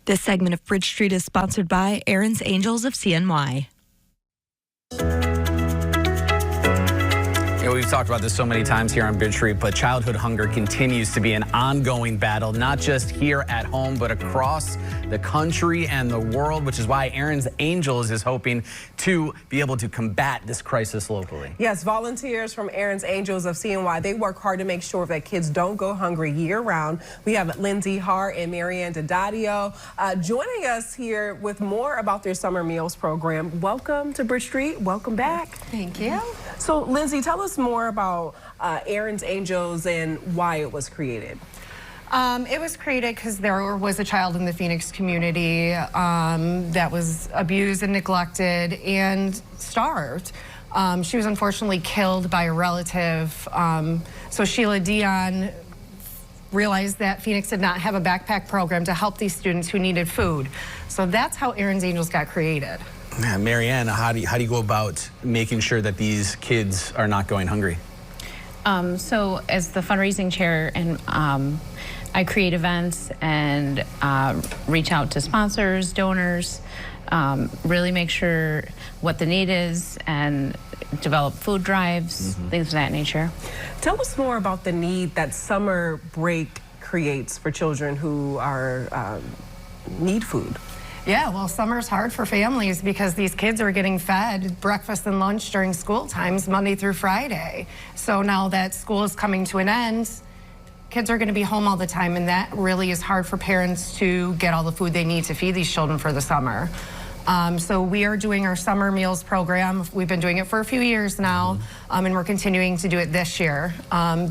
This segment of Bridge Street is sponsored by Erin's Angels of CNY. We've talked about this so many times here on Bridge Street, but childhood hunger continues to be an ongoing battle, not just here at home, but across the country and the world, which is why Erin's Angels is hoping to be able to combat this crisis locally. Yes, volunteers from Erin's Angels of CNY, they work hard to make sure that kids don't go hungry year-round. We have Lindsay Hart and Marianne Daddadio joining us here with more about their summer meals program. Welcome to Bridge Street. Welcome back. Thank you. So, Lindsay, tell us more about Erin's Angels and why it was created. It was created because there was a child in the Phoenix community that was abused and neglected and starved. She was unfortunately killed by a relative. So Sheila Dion realized that Phoenix did not have a backpack program to help these students who needed food. So that's how Erin's Angels got created. Marianne, how do you go about making sure that these kids are not going hungry? So as the fundraising chair, and I create events and reach out to sponsors, donors, really make sure what the need is and develop food drives, things of that nature. Tell us more about the need that summer break creates for children who are need food. Yeah, well, summer's hard for families because these kids are getting fed breakfast and lunch during school times, Monday through Friday. So now that school is coming to an end, kids are going to be home all the time, and that really is hard for parents to get all the food they need to feed these children for the summer. So we are doing our summer meals program. We've been doing it for a few years now, and we're continuing to do it this year.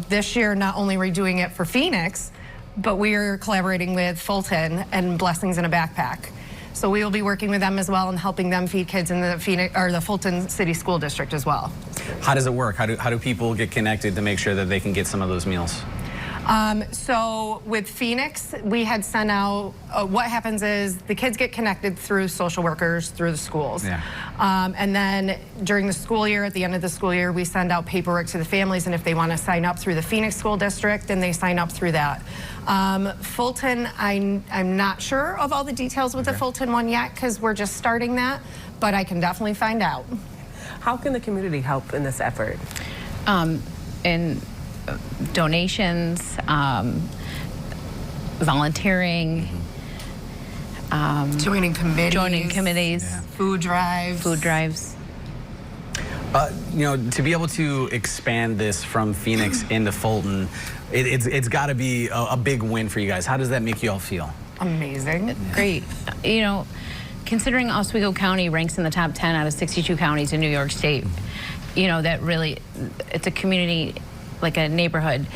This year, not only are we doing it for Phoenix, but we are collaborating with Fulton and Blessings in a Backpack. So we will be working with them as well and helping them feed kids in the Phoenix or the Fulton City School District as well. How does it work? How do people get connected to make sure that they can get some of those meals? So with Phoenix, we had sent out, what happens is the kids get connected through social workers, through the schools. Yeah. And then during the school year, at the end of the school year, we send out paperwork to the families, and if they want to sign up through the Phoenix School District, then they sign up through that. Fulton, I'm not sure of all the details with the Fulton one yet because we're just starting that, but I can definitely find out. How can the community help in this effort? In donations, volunteering, joining committees, yeah. food drives. You know, to be able to expand this from Phoenix into Fulton, it's got to be a big win for you guys. How does that make you all feel? Amazing. Great. You know, considering Oswego County ranks in the top 10 out of 62 counties in New York State, you know, that really, it's a community, like a neighborhood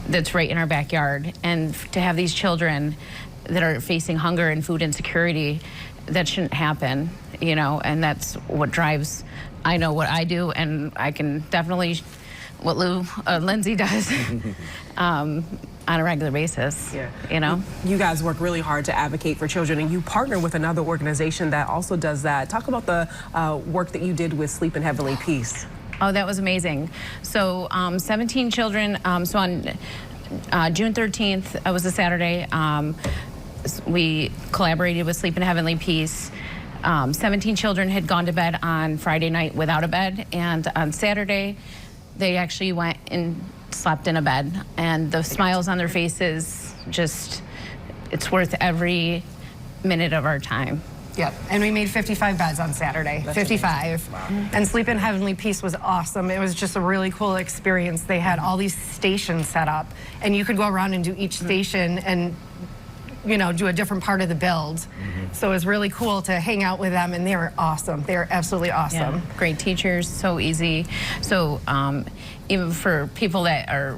that's right in our backyard. And to have these children that are facing hunger and food insecurity, that shouldn't happen, you know, and that's what drives, I know what I do, and I can definitely, what Lindsay does on a regular basis, you know. You guys work really hard to advocate for children, and you partner with another organization that also does that. Talk about the work that you did with Sleep in Heavenly Peace. Oh, that was amazing. So 17 children, so on June 13th, it was a Saturday, we collaborated with Sleep in Heavenly Peace. 17 children had gone to bed on Friday night without a bed, and on Saturday, they actually went and slept in a bed, and the smiles on their faces, just, it's worth every minute of our time. Yep, and we made 55 beds on Saturday, that's 55. Wow. And Sleep in Heavenly Peace was awesome. It was just a really cool experience. They had all these stations set up, and you could go around and do each station and, you know, do a different part of the build. So it was really cool to hang out with them, and they were awesome. They were absolutely awesome. Yeah. Great teachers, so easy. So even for people that are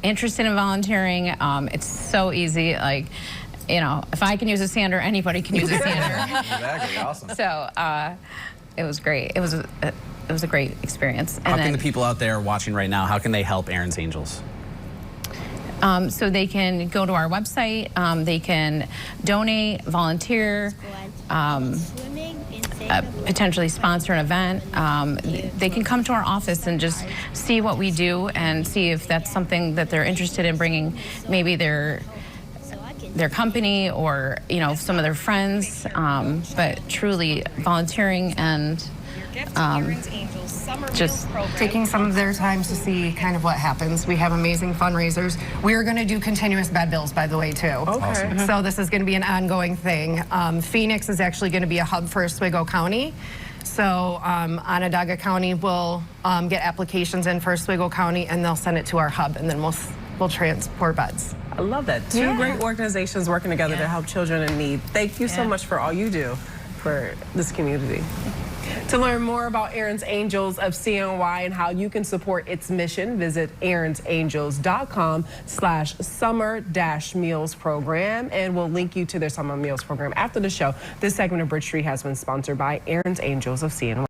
interested in volunteering, it's so easy. Like, you know, if I can use a sander, anybody can use a sander. Exactly, awesome. So it was great. It was a great experience. How can the people out there watching right now, how can they help Erin's Angels? So they can go to our website, they can donate, volunteer, potentially sponsor an event. They can come to our office and just see what we do and see if that's something that they're interested in bringing maybe their their company or, you know, some of their friends, but truly volunteering and just taking some of their time to see kind of what happens. We have amazing fundraisers. We are going to do continuous bed bills, by the way, too. Okay. So this is going to be an ongoing thing. Phoenix is actually going to be a hub for Oswego County. So Onondaga County will get applications in for Oswego County, and they'll send it to our hub, and then we'll transport beds. I love that. Two great organizations working together to help children in need. Thank you so much for all you do for this community. To learn more about Erin's Angels of CNY and how you can support its mission, visit erinsangels.com/summer-meals program, and we'll link you to their summer meals program after the show. This segment of Bridge Street has been sponsored by Erin's Angels of CNY.